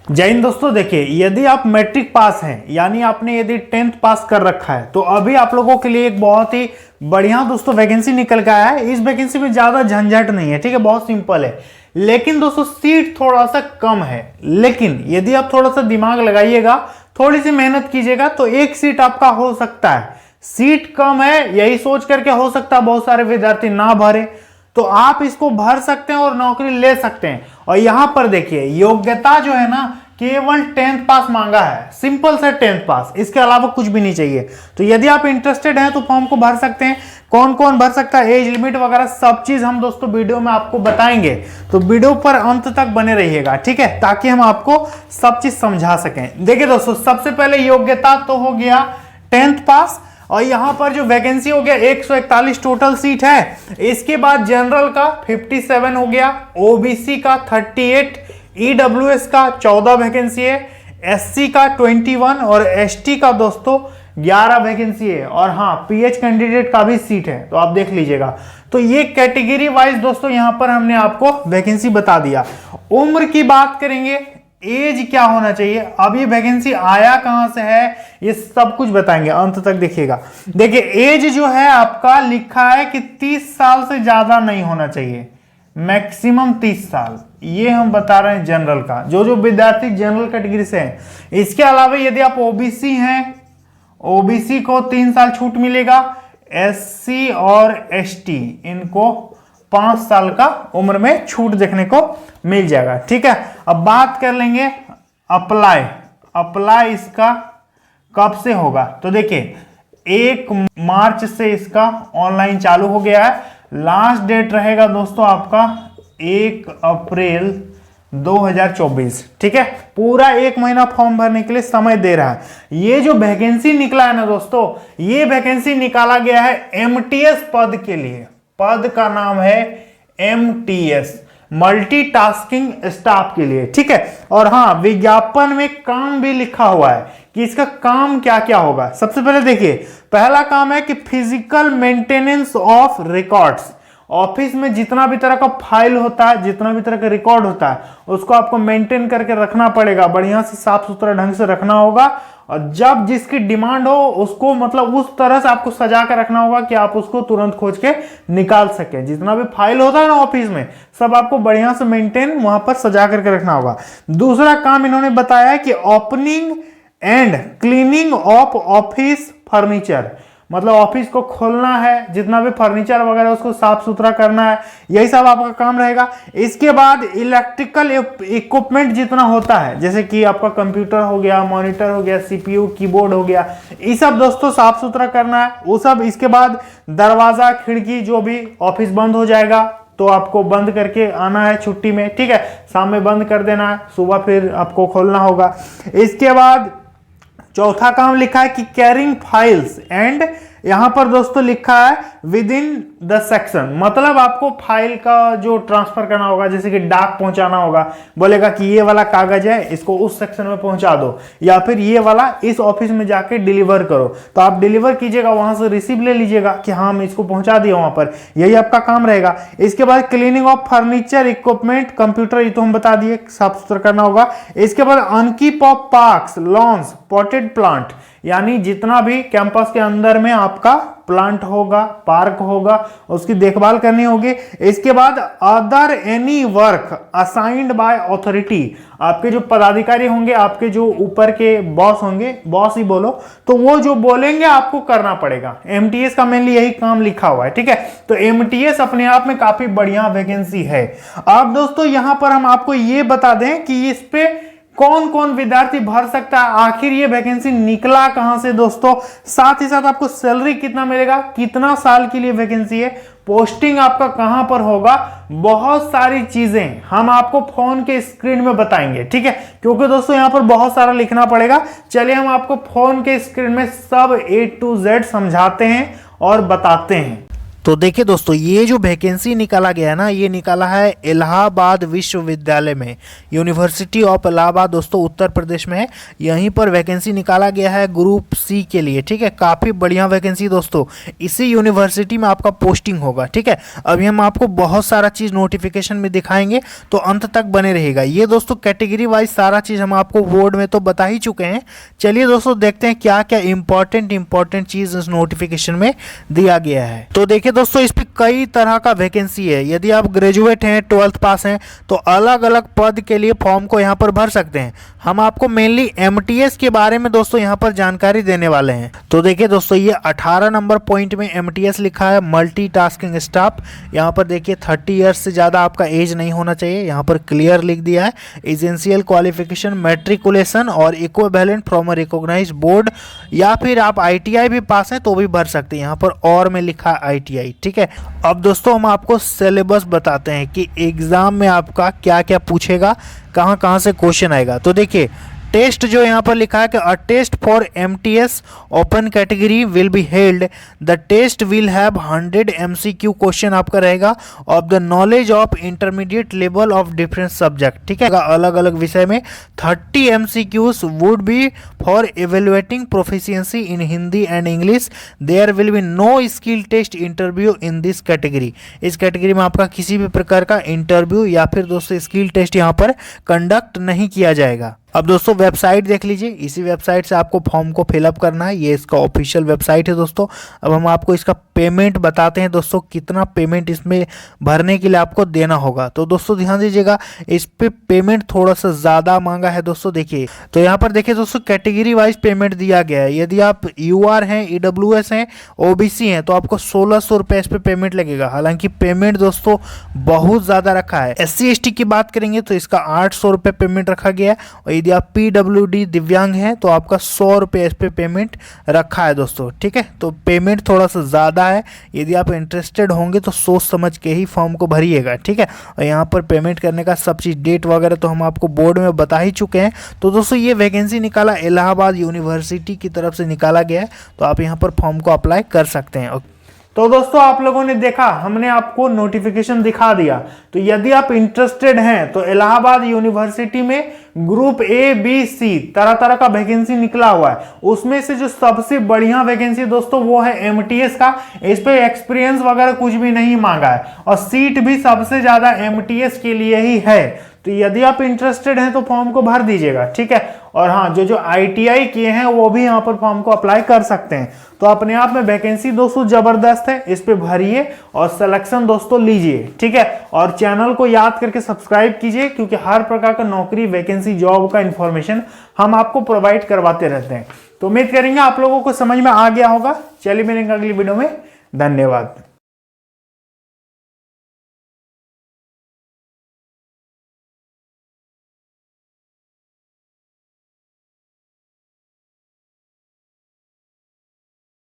जय हिंद दोस्तों। देखिए, यदि आप मैट्रिक पास हैं यानी आपने यदि 10th पास कर रखा है तो अभी आप लोगों के लिए एक बहुत ही बढ़िया दोस्तों वैकेंसी निकल के आया है। इस वैकेंसी में ज़्यादा झंझट नहीं है, ठीक है, बहुत सिंपल है। लेकिन दोस्तों सीट थोड़ा सा कम है। लेकिन यदि आप थोड़ा सा दिमाग लगाइएगा, थोड़ी सी मेहनत कीजिएगा तो एक सीट आपका हो सकता है। सीट कम है यही सोच करके हो सकता है बहुत सारे विद्यार्थी ना भरे, तो आप इसको भर सकते हैं और नौकरी ले सकते हैं। और यहां पर देखिए योग्यता जो है ना केवल 10th पास मांगा है, सिंपल से 10th पास, इसके अलावा कुछ भी नहीं चाहिए। तो यदि आप इंटरेस्टेड हैं तो फॉर्म को भर सकते हैं। कौन कौन भर सकता है, एज लिमिट वगैरह सब चीज हम दोस्तों वीडियो में आपको बताएंगे, तो वीडियो पर अंत तक बने रहिएगा, ठीक है, ताकि हम आपको सब चीज समझा सकें। देखिए दोस्तों, सबसे पहले योग्यता तो हो गया 10th पास, और यहां पर जो वैकेंसी हो गया 141 टोटल सीट है। इसके बाद जनरल का 57 हो गया, ओबीसी का 38, ईडब्ल्यूएस का 14 वैकेंसी है, एससी का 21 और एसटी का दोस्तों 11 वैकेंसी है। और हाँ, पीएच कैंडिडेट का भी सीट है, तो आप देख लीजिएगा। तो ये कैटेगरी वाइज दोस्तों यहां पर हमने आपको वैकेंसी बता दिया। उम्र की बात करेंगे, एज क्या होना चाहिए, अब ये वैकेंसी आया कहां से है, ये सब कुछ बताएंगे, अंत तक देखिएगा। देखिए एज जो है आपका लिखा है कि 30 साल से ज्यादा नहीं होना चाहिए, मैक्सिमम 30 साल, ये हम बता रहे हैं जनरल का, जो विद्यार्थी जनरल कैटेगरी से हैं। इसके अलावा यदि आप ओबीसी हैं, ओबीसी को 3 साल छूट मिलेगा, एससी और एसटी इनको 5 साल का उम्र में छूट देखने को मिल जाएगा, ठीक है। अब बात कर लेंगे अप्लाई इसका कब से होगा, तो देखिए 1 मार्च से इसका ऑनलाइन चालू हो गया है। लास्ट डेट रहेगा दोस्तों आपका 1 अप्रैल 2024, ठीक है। पूरा 1 महीना फॉर्म भरने के लिए समय दे रहा है। ये जो वैकेंसी निकला है ना दोस्तों, ये वैकेंसी निकाला गया है एमटीएस पद के लिए। पद का नाम है एमटीएस, मल्टीटास्किंग स्टाफ के लिए, ठीक है। और हाँ, विज्ञापन में काम भी लिखा हुआ है कि इसका काम क्या क्या होगा। सबसे पहले देखिए, पहला काम है कि physical maintenance of records. Office में जितना भी तरह का फाइल होता है, जितना भी तरह का रिकॉर्ड होता है, उसको आपको मेंटेन करके रखना पड़ेगा, बढ़िया से साफ सुथरा ढंग से रखना होगा। और जब जिसकी डिमांड हो उसको मतलब उस तरह से आपको सजा कर रखना होगा कि आप उसको तुरंत खोज के निकाल सके। जितना भी फाइल होता है ना ऑफिस में, सब आपको बढ़िया से मेंटेन वहां पर सजा करके रखना होगा। दूसरा काम इन्होंने बताया है कि opening and cleaning of office furniture, मतलब ऑफिस को खोलना है, जितना भी फर्नीचर वगैरह उसको साफ सुथरा करना है, यही सब आपका काम रहेगा। इसके बाद इलेक्ट्रिकल इक्विपमेंट जितना होता है, जैसे कि आपका कंप्यूटर हो गया, मॉनिटर हो गया, सीपीयू, कीबोर्ड हो गया, ये सब दोस्तों साफ सुथरा करना है वो सब। इसके बाद दरवाजा खिड़की, जो भी ऑफिस बंद हो जाएगा तो आपको बंद करके आना है छुट्टी में, ठीक है, शाम में बंद कर देना है, सुबह फिर आपको खोलना होगा। इसके बाद चौथा काम लिखा है कि कैरिंग फाइल्स एंड, यहां पर दोस्तों लिखा है विद इन द सेक्शन, मतलब आपको फाइल का जो ट्रांसफर करना होगा, जैसे कि डाक पहुंचाना होगा, बोलेगा कि ये वाला कागज है इसको उस सेक्शन में पहुंचा दो, या फिर ये वाला इस ऑफिस में जाके डिलीवर करो, तो आप डिलीवर कीजिएगा, वहां से रिसीव ले लीजिएगा कि हाँ मैं इसको पहुंचा दिया वहां पर, यही आपका काम रहेगा। इसके बाद cleaning of furniture equipment, computer, ये तो हम बता दिए, साफ सुथरा करना होगा। इसके बाद upkeep of parks, lawns, potted plant, यानी जितना भी कैंपस के अंदर में आपका प्लांट होगा, पार्क होगा, उसकी देखभाल करनी होगी। इसके बाद other any work assigned by authority, आपके जो पदाधिकारी होंगे, आपके जो ऊपर के बॉस होंगे, बॉस ही बोलो, तो वो जो बोलेंगे आपको करना पड़ेगा। एमटीएस का मेनली यही काम लिखा हुआ है, ठीक है। तो एमटीएस अपने आप में काफी बढ़िया वैकेंसी है। अब दोस्तों यहां पर हम आपको ये बता दें कि इस पे कौन कौन विद्यार्थी भर सकता है, आखिर ये वैकेंसी निकला कहां से दोस्तों, साथ ही साथ आपको सैलरी कितना मिलेगा, कितना साल के लिए वैकेंसी है, पोस्टिंग आपका कहां पर होगा, बहुत सारी चीजें हम आपको फोन के स्क्रीन में बताएंगे, ठीक है, क्योंकि दोस्तों यहां पर बहुत सारा लिखना पड़ेगा। चलिए हम आपको फोन के स्क्रीन में सब A to Z समझाते हैं और बताते हैं। तो देखिए दोस्तों, ये जो वैकेंसी निकाला गया है ना, ये निकाला है इलाहाबाद विश्वविद्यालय में, यूनिवर्सिटी ऑफ इलाहाबाद दोस्तों उत्तर प्रदेश में है। यहीं पर वैकेंसी निकाला गया है ग्रुप सी के लिए, ठीक है। काफ़ी बढ़िया वैकेंसी दोस्तों, इसी यूनिवर्सिटी में आपका पोस्टिंग होगा, ठीक है। अभी हम आपको बहुत सारा चीज़ नोटिफिकेशन में दिखाएंगे, तो अंत तक बने रहेगा। ये दोस्तों कैटेगरी वाइज सारा चीज़ हम आपको बोर्ड में तो बता ही चुके हैं। चलिए दोस्तों देखते हैं क्या क्या इंपॉर्टेंट चीज़ इस नोटिफिकेशन में दिया गया है। तो देखिए दोस्तों, इस पे कई तरह का वैकेंसी है। यदि आप ग्रेजुएट हैं, 12th पास हैं, तो अलग अलग पद के लिए फॉर्म को यहाँ पर भर सकते हैं। हम आपको मेनली एमटीएस के बारे में दोस्तों यहाँ पर जानकारी देने वाले हैं। तो देखिए दोस्तों, ये 18 नंबर पॉइंट में एमटीएस लिखा है, मल्टीटास्किंग स्टाफ। यहाँ पर देखिए 30 ईयर्स से ज़्यादा आपका एज नहीं होना चाहिए, यहाँ पर क्लियर लिख दिया है। एसेंशियल क्वालिफिकेशन मैट्रिकुलेशन और equivalent from a recognised board, या फिर आप आईटीआई भी पास हैं तो भी भर सकते हैं। यहाँ पर और में लिखा आईटीआई, ठीक है। अब दोस्तों हम आपको सिलेबस बताते हैं कि एग्जाम में आपका क्या क्या पूछेगा, कहाँ कहाँ से क्वेश्चन आएगा। तो देखिए, टेस्ट जो यहाँ पर लिखा है कि a test for MTS open category will be held. The test will have 100 MCQ question आपका रहेगा of the knowledge of intermediate level of different subject, ठीक है। अलग अलग विषय में 30 MCQs would be for evaluating proficiency in Hindi and English. There will be no skill test interview in this category. इस category में आपका किसी भी प्रकार का इंटरव्यू या फिर दोस्तों स्किल टेस्ट यहाँ पर कंडक्ट नहीं किया जाएगा। अब दोस्तों वेबसाइट देख लीजिए, इसी वेबसाइट से आपको फॉर्म को फिलअप करना है। ये इसका ऑफिशियल वेबसाइट है दोस्तों। अब हम आपको इसका पेमेंट बताते हैं दोस्तों, कितना पेमेंट इसमें भरने के लिए आपको देना होगा। तो दोस्तों ध्यान दीजिएगा, इस पे पेमेंट थोड़ा सा ज़्यादा मांगा है दोस्तों। देखिए, तो यहाँ पर देखिए दोस्तों, कैटेगरी वाइज पेमेंट दिया गया है। यदि आप यूआर हैं, ईडब्ल्यूएस हैं, ओबीसी हैं, तो आपको 1600 रुपये इस पर पेमेंट लगेगा। हालांकि पेमेंट दोस्तों बहुत ज़्यादा रखा है। SC/ST की बात करेंगे तो इसका 800 रुपये पेमेंट रखा गया है। और यदि आप PWD दिव्यांग हैं तो आपका 100 रुपये इस पे पेमेंट रखा है दोस्तों, ठीक है। तो पेमेंट थोड़ा सा ज़्यादा है। यदि आप इंटरेस्टेड होंगे तो सोच समझ के ही फॉर्म को भरिएगा, ठीक है। और यहाँ पर पेमेंट करने का सब चीज़, डेट वगैरह तो हम आपको बोर्ड में बता ही चुके हैं। तो दोस्तों ये वैकेंसी निकाला इलाहाबाद यूनिवर्सिटी की तरफ से निकाला गया है, तो आप यहाँ पर फॉर्म को अप्लाई कर सकते हैं। तो दोस्तों आप लोगों ने देखा, हमने आपको नोटिफिकेशन दिखा दिया। तो यदि आप इंटरेस्टेड हैं तो इलाहाबाद यूनिवर्सिटी में ग्रुप ए बी सी तरह तरह का वैकेंसी निकला हुआ है। उसमें से जो सबसे बढ़िया वैकेंसी दोस्तों वो है एमटीएस का। इस पे एक्सपीरियंस वगैरह कुछ भी नहीं मांगा है और सीट भी सबसे ज्यादा एमटीएस के लिए ही है। तो यदि आप इंटरेस्टेड हैं तो फॉर्म को भर दीजिएगा, ठीक है। और हाँ, जो आईटीआई किए हैं वो भी यहाँ पर फॉर्म को अप्लाई कर सकते हैं। तो अपने आप में वैकेंसी दोस्तों जबरदस्त है, इस पे भरिए और सिलेक्शन दोस्तों लीजिए, ठीक है। और चैनल को याद करके सब्सक्राइब कीजिए, क्योंकि हर प्रकार का नौकरी, वैकेंसी, जॉब का इंफॉर्मेशन हम आपको प्रोवाइड करवाते रहते हैं। तो उम्मीद करेंगे आप लोगों को समझ में आ गया होगा। चलिए मिलेंगे अगली वीडियो में, धन्यवाद।